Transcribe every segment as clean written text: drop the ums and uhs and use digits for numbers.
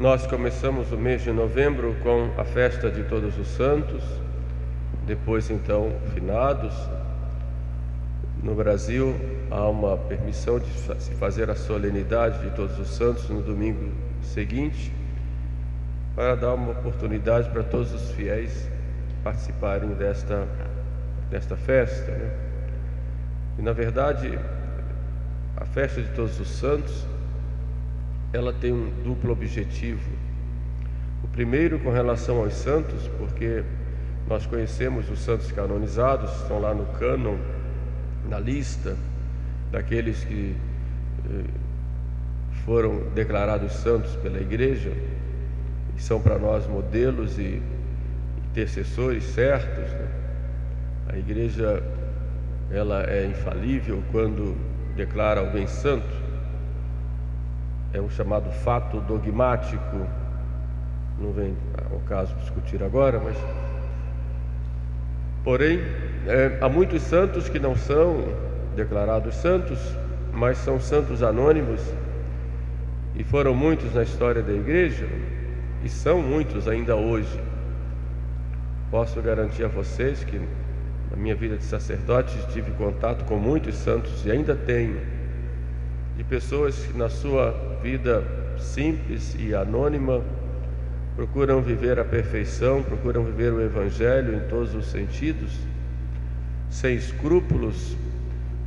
Nós começamos o mês de novembro com a festa de Todos os Santos, depois então finados. No Brasil há uma permissão de se fazer a solenidade de Todos os Santos no domingo seguinte, para dar uma oportunidade para todos os fiéis participarem desta festa, né? E na verdade a festa de Todos os Santos, ela tem um duplo objetivo. O primeiro, com relação aos santos, porque nós conhecemos os santos canonizados, estão lá no cânon, na lista daqueles que foram declarados santos pela Igreja, e são para nós modelos e intercessores certos, né? A Igreja, ela é infalível quando declara alguém santo. É um chamado fato dogmático, não vem ao caso discutir agora, mas porém há muitos santos que não são declarados santos, mas são santos anônimos, e foram muitos na história da Igreja, e são muitos ainda hoje. Posso garantir a vocês que na minha vida de sacerdote tive contato com muitos santos, e ainda tenho, de pessoas que na sua vida simples e anônima procuram viver a perfeição, procuram viver o Evangelho em todos os sentidos, sem escrúpulos,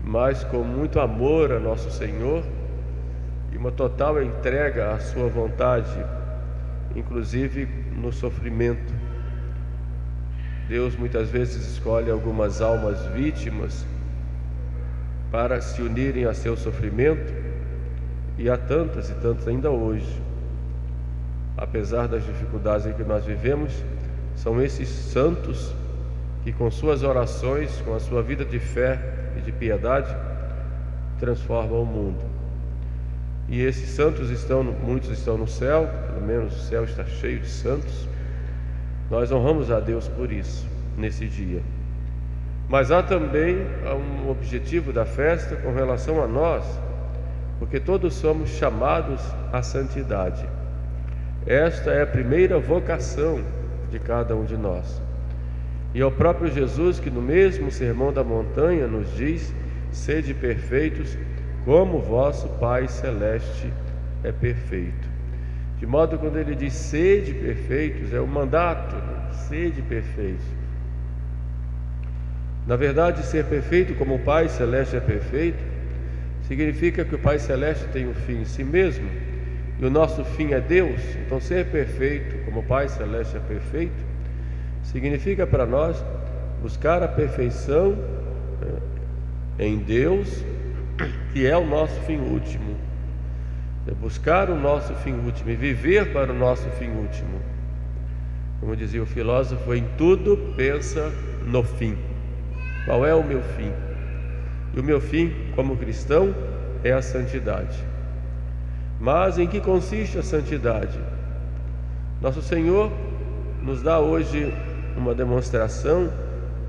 mas com muito amor a nosso Senhor e uma total entrega à sua vontade, inclusive no sofrimento. Deus muitas vezes escolhe algumas almas vítimas para se unirem a seu sofrimento, e há tantas e tantas ainda hoje. Apesar das dificuldades em que nós vivemos, são esses santos que com suas orações, com a sua vida de fé e de piedade, transformam o mundo. E esses santos muitos estão no céu, pelo menos o céu está cheio de santos. Nós honramos a Deus por isso, nesse dia. Mas há também um objetivo da festa com relação a nós, porque todos somos chamados à santidade. Esta é a primeira vocação de cada um de nós. E é o próprio Jesus que no mesmo Sermão da Montanha nos diz: sede perfeitos como vosso Pai Celeste é perfeito. De modo que quando ele diz sede perfeitos, é um mandato, né? Sede perfeitos. Na verdade, ser perfeito como o Pai Celeste é perfeito, significa que o Pai Celeste tem um fim em si mesmo, e o nosso fim é Deus. Então ser perfeito como o Pai Celeste é perfeito, significa para nós buscar a perfeição em Deus, que é o nosso fim último. É buscar o nosso fim último e viver para o nosso fim último. Como dizia o filósofo, em tudo pensa no fim. Qual é o meu fim? E o meu fim, como cristão, é a santidade. Mas em que consiste a santidade? Nosso Senhor nos dá hoje uma demonstração,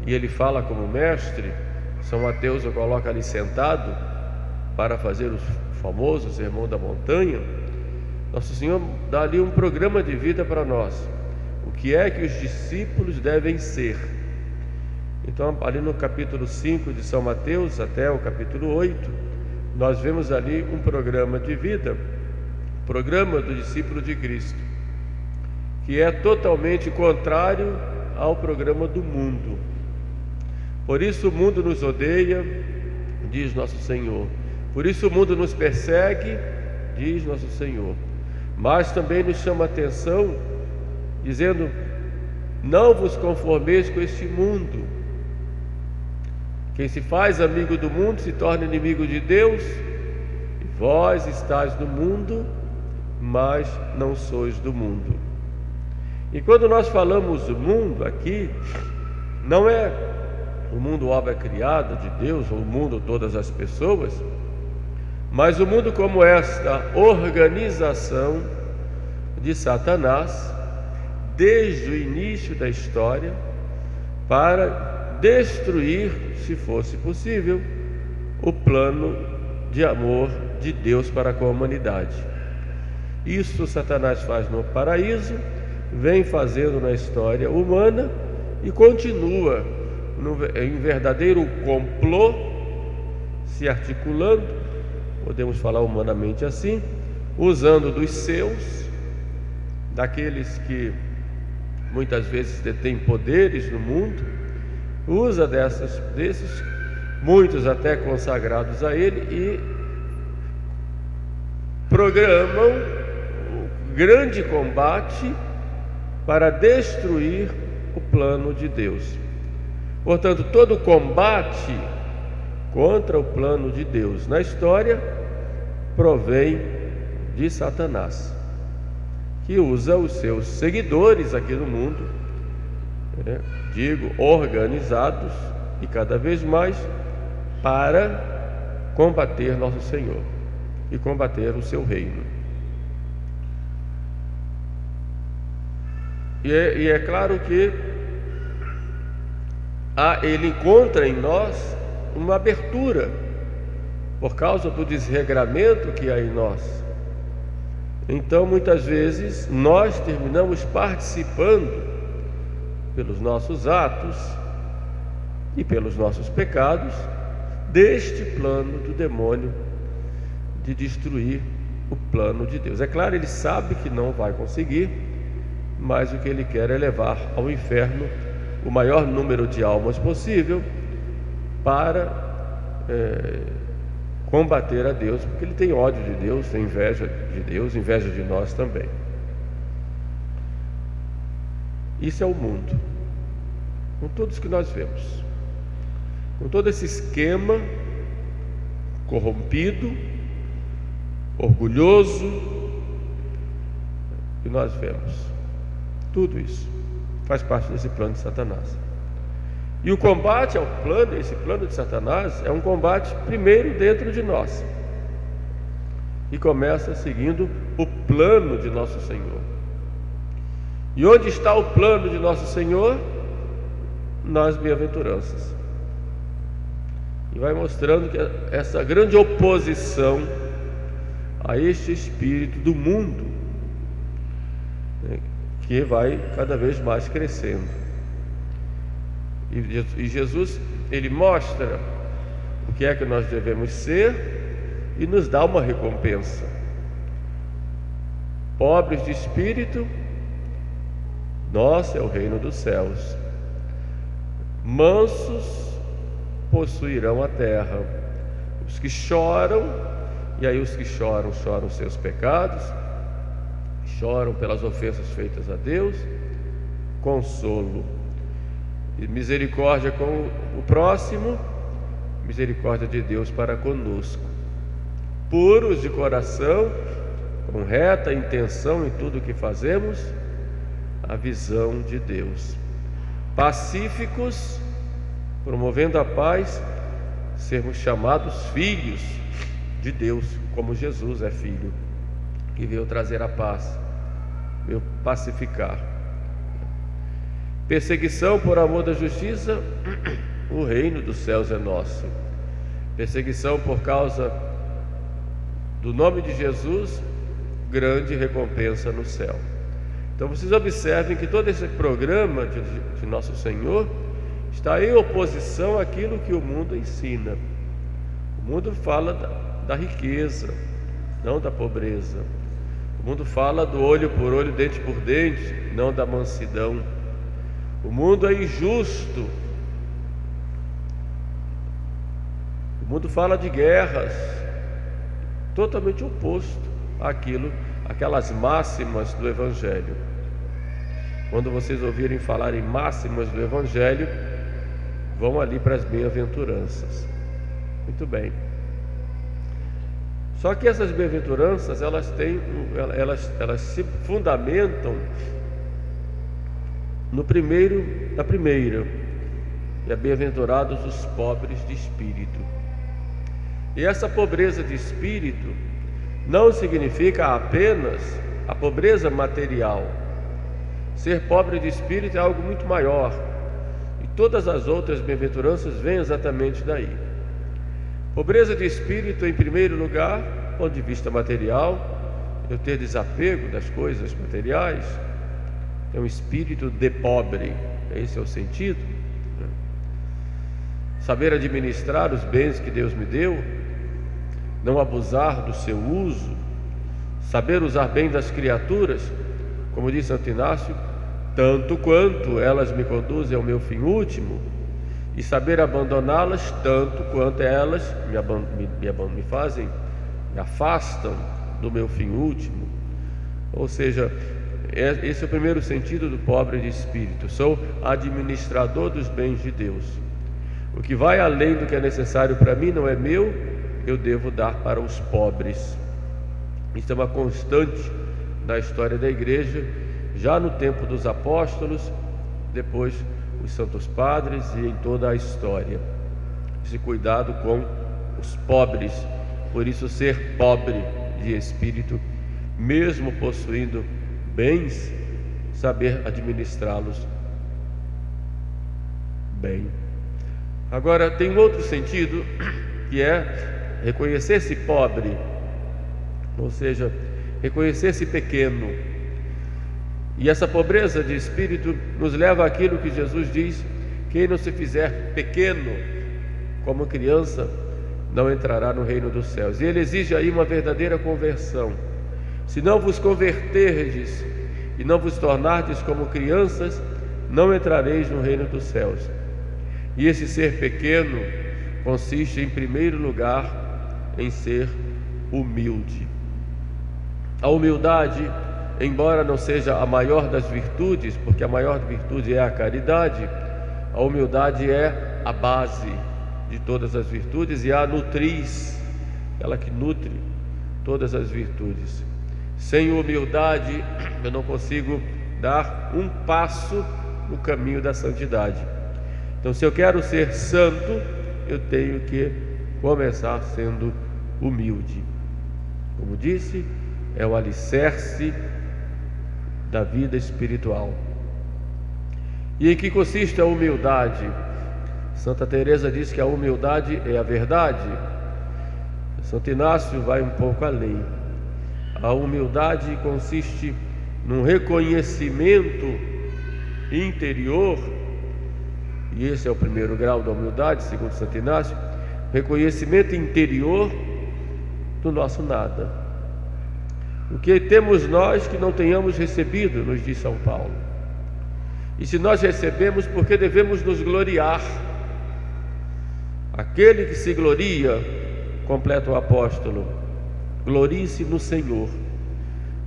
e Ele fala como mestre. São Mateus o coloca ali sentado para fazer o famoso Sermão da Montanha. Nosso Senhor dá ali um programa de vida para nós. O que é que os discípulos devem ser? Então, ali no capítulo 5 de São Mateus até o capítulo 8, nós vemos ali um programa de vida, programa do discípulo de Cristo, que é totalmente contrário ao programa do mundo. Por isso o mundo nos odeia, diz nosso Senhor. Por isso o mundo nos persegue, diz nosso Senhor. Mas também nos chama a atenção, dizendo: não vos conformeis com este mundo. Quem se faz amigo do mundo se torna inimigo de Deus. E vós estáis no mundo, mas não sois do mundo. E quando nós falamos do mundo aqui, não é o mundo obra criada de Deus, ou o mundo todas as pessoas, mas o mundo como esta organização de Satanás, desde o início da história, para destruir, se fosse possível, o plano de amor de Deus para com a humanidade. Isso Satanás faz no paraíso, vem fazendo na história humana e continua em verdadeiro complô, se articulando, podemos falar humanamente assim, usando dos seus, daqueles que muitas vezes detêm poderes no mundo, usa desses, muitos até consagrados a ele, e programam um grande combate para destruir o plano de Deus. Portanto, todo combate contra o plano de Deus na história provém de Satanás, que usa os seus seguidores aqui no mundo, organizados e cada vez mais, para combater nosso Senhor e combater o seu reino. E é claro que ele encontra em nós uma abertura por causa do desregramento que há em nós. Então, muitas vezes, nós terminamos participando, pelos nossos atos e pelos nossos pecados, deste plano do demônio de destruir o plano de Deus. É claro, ele sabe que não vai conseguir, mas o que ele quer é levar ao inferno o maior número de almas possível para combater a Deus, porque ele tem ódio de Deus, tem inveja de Deus, inveja de nós também. Isso é o mundo, com todos que nós vemos, com todo esse esquema corrompido, orgulhoso que nós vemos. Tudo isso faz parte desse plano de Satanás. E o combate ao plano, esse plano de Satanás, é um combate primeiro dentro de nós, e começa seguindo o plano de nosso Senhor. E onde está o plano de nosso Senhor? Nas bem-aventuranças. E vai mostrando que essa grande oposição a este espírito do mundo, que vai cada vez mais crescendo. E Jesus, ele mostra o que é que nós devemos ser e nos dá uma recompensa. Pobres de espírito, nosso é o reino dos céus. Mansos possuirão a terra. Os que choram, e aí os que choram seus pecados, choram pelas ofensas feitas a Deus, consolo e misericórdia com o próximo, misericórdia de Deus para conosco. Puros de coração, com reta intenção em tudo o que fazemos, a visão de Deus. Pacíficos, promovendo a paz, sermos chamados filhos de Deus, como Jesus é filho, que veio trazer a paz, veio pacificar. Perseguição por amor da justiça, o reino dos céus é nosso. Perseguição por causa do nome de Jesus, grande recompensa no céu. Então vocês observem que todo esse programa de nosso Senhor está em oposição àquilo que o mundo ensina. O mundo fala da riqueza, não da pobreza. O mundo fala do olho por olho, dente por dente, não da mansidão. O mundo é injusto. O mundo fala de guerras, totalmente oposto àquelas máximas do Evangelho. Quando vocês ouvirem falar em máximas do Evangelho, vão ali para as bem-aventuranças. Muito bem. Só que essas bem-aventuranças, elas se fundamentam na primeira, e é bem-aventurados os pobres de espírito. E essa pobreza de espírito não significa apenas a pobreza material. Ser pobre de espírito é algo muito maior, e todas as outras bem-aventuranças vêm exatamente daí. Pobreza de espírito, em primeiro lugar, do ponto de vista material, eu ter desapego das coisas materiais, é um espírito de pobre, esse é o sentido. Saber administrar os bens que Deus me deu, não abusar do seu uso, saber usar bem das criaturas, como diz Santo Inácio, tanto quanto elas me conduzem ao meu fim último, e saber abandoná-las tanto quanto elas me afastam do meu fim último. Ou seja, esse é o primeiro sentido do pobre de espírito. Sou administrador dos bens de Deus. O que vai além do que é necessário para mim não é meu, eu devo dar para os pobres. Isso é uma constante na história da igreja, já no tempo dos apóstolos, depois os santos padres e em toda a história. Esse cuidado com os pobres, por isso ser pobre de espírito, mesmo possuindo bens, saber administrá-los bem. Agora tem um outro sentido, que é reconhecer-se pobre, ou seja, reconhecer-se pequeno. E essa pobreza de espírito nos leva àquilo que Jesus diz: quem não se fizer pequeno como criança não entrará no reino dos céus. E ele exige aí uma verdadeira conversão. Se não vos converterdes e não vos tornardes como crianças, não entrareis no reino dos céus. E esse ser pequeno consiste, em primeiro lugar, em ser humilde. A humildade, embora não seja a maior das virtudes, porque a maior virtude é a caridade, a humildade é a base de todas as virtudes e a nutriz, ela que nutre todas as virtudes. Sem humildade, eu não consigo dar um passo no caminho da santidade. Então, se eu quero ser santo, eu tenho que começar sendo humilde. Como disse, é o alicerce da vida espiritual. E em que consiste a humildade? Santa Teresa diz que a humildade é a verdade. Santo Inácio vai um pouco além. A humildade consiste num reconhecimento interior, e esse é o primeiro grau da humildade, segundo Santo Inácio, reconhecimento interior do nosso nada. O que temos nós que não tenhamos recebido, nos diz São Paulo. E se nós recebemos, por que devemos nos gloriar? Aquele que se gloria, completa o apóstolo, glorie-se no Senhor,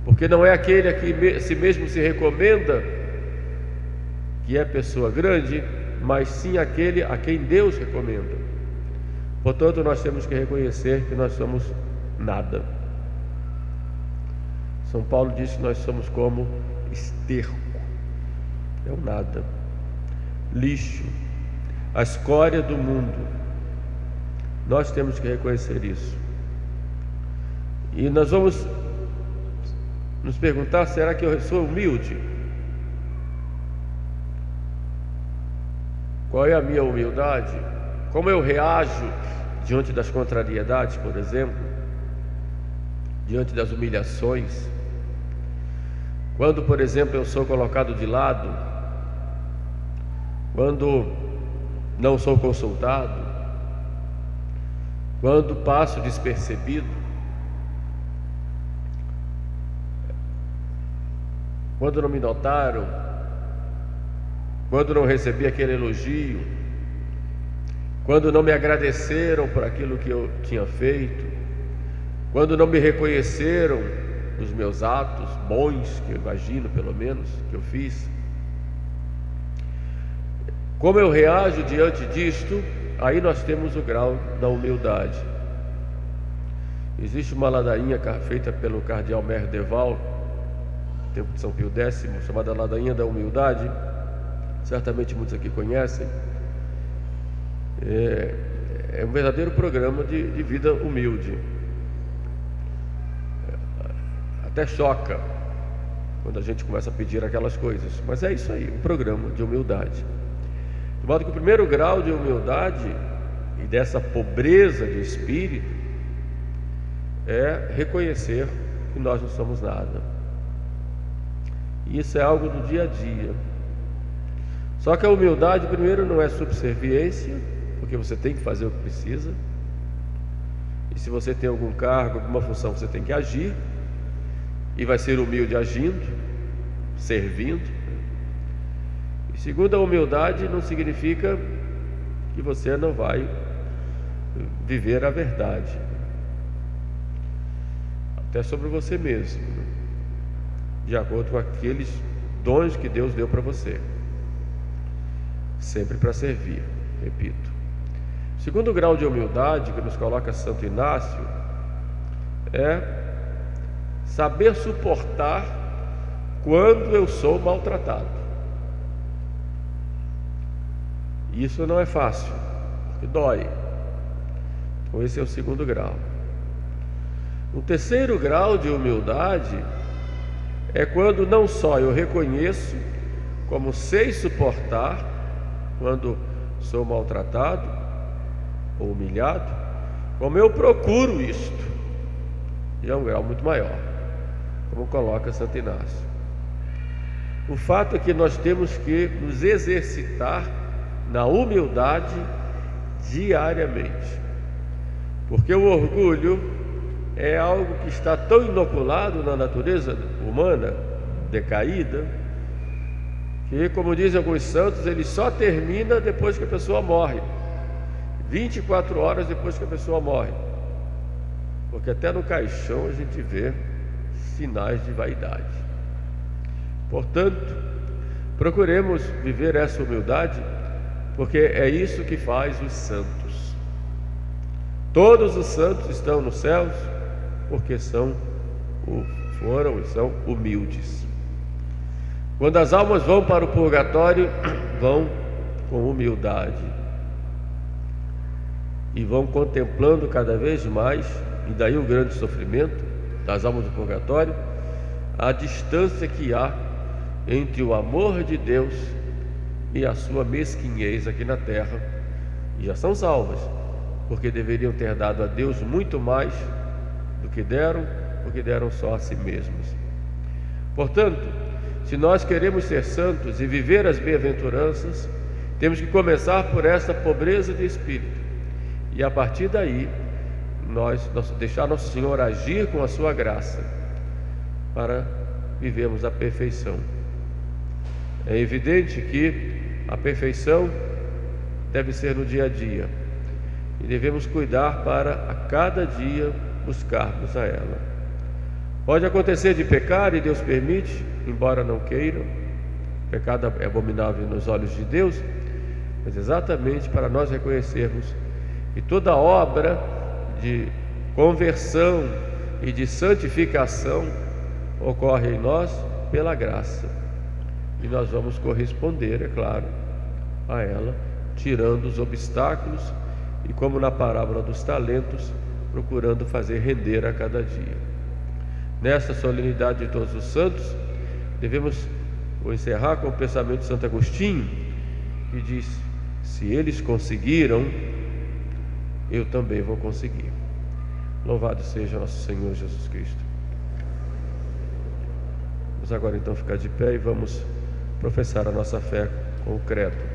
porque não é aquele a que si mesmo se recomenda que é pessoa grande, mas sim aquele a quem Deus recomenda. Portanto, nós temos que reconhecer que nós somos nada. São Paulo diz que nós somos como esterco, é o nada, lixo, a escória do mundo. Nós temos que reconhecer isso. E nós vamos nos perguntar: será que eu sou humilde? Qual é a minha humildade? Como eu reajo diante das contrariedades, por exemplo, diante das humilhações? Quando, por exemplo, eu sou colocado de lado, quando não sou consultado, quando passo despercebido, quando não me notaram, quando não recebi aquele elogio, quando não me agradeceram por aquilo que eu tinha feito, quando não me reconheceram os meus atos bons, que eu imagino pelo menos que eu fiz. Como eu reajo diante disto? Aí nós temos o grau da humildade. Existe uma ladainha feita pelo cardeal Merdeval, no tempo de São Pio X, chamada Ladainha da Humildade. Certamente muitos aqui conhecem. É um verdadeiro programa de vida humilde. Até choca quando a gente começa a pedir aquelas coisas, mas é isso aí, um programa de humildade. De modo que o primeiro grau de humildade e dessa pobreza de espírito é reconhecer que nós não somos nada. E isso é algo do dia a dia. Só que a humildade, primeiro, não é subserviência, porque você tem que fazer o que precisa. E se você tem algum cargo, alguma função, você tem que agir. E vai ser humilde agindo, servindo. E segundo, a humildade não significa que você não vai viver a verdade, até sobre você mesmo, de acordo com aqueles dons que Deus deu para você, sempre para servir, repito. O segundo grau de humildade que nos coloca Santo Inácio é saber suportar quando eu sou maltratado. Isso não é fácil, porque dói. Então esse é o segundo grau. O terceiro grau de humildade é quando não só eu reconheço, como sei suportar quando sou maltratado ou humilhado, como eu procuro isto. E é um grau muito maior, como coloca Santo Inácio. O fato é que nós temos que nos exercitar na humildade diariamente, porque o orgulho é algo que está tão inoculado na natureza humana decaída, que, como dizem alguns santos, ele só termina depois que a pessoa morre, 24 horas depois que a pessoa morre, porque até no caixão a gente vê sinais de vaidade. Portanto, procuremos viver essa humildade, porque é isso que faz os santos. Todos os santos estão nos céus porque foram e são humildes. Quando as almas vão para o purgatório, vão com humildade e vão contemplando cada vez mais, e daí o grande sofrimento das almas do purgatório, a distância que há entre o amor de Deus e a sua mesquinhez aqui na terra. E já são salvas, porque deveriam ter dado a Deus muito mais do que deram, porque deram só a si mesmos. Portanto, se nós queremos ser santos e viver as bem-aventuranças, temos que começar por essa pobreza de espírito, e a partir daí nós deixar Nosso Senhor agir com a sua graça para vivermos a perfeição. É evidente que a perfeição deve ser no dia a dia, e devemos cuidar para a cada dia buscarmos a ela. Pode acontecer de pecar, e Deus permite, embora não queiram. O pecado é abominável nos olhos de Deus, mas exatamente para nós reconhecermos que toda obra de conversão e de santificação ocorre em nós pela graça, e nós vamos corresponder, é claro, a ela, tirando os obstáculos e, como na parábola dos talentos, procurando fazer render a cada dia. Nesta solenidade de todos os santos, devemos encerrar com o pensamento de Santo Agostinho, que diz: se eles conseguiram, eu também vou conseguir. Louvado seja nosso Senhor Jesus Cristo. Vamos agora então ficar de pé e vamos professar a nossa fé com o credo.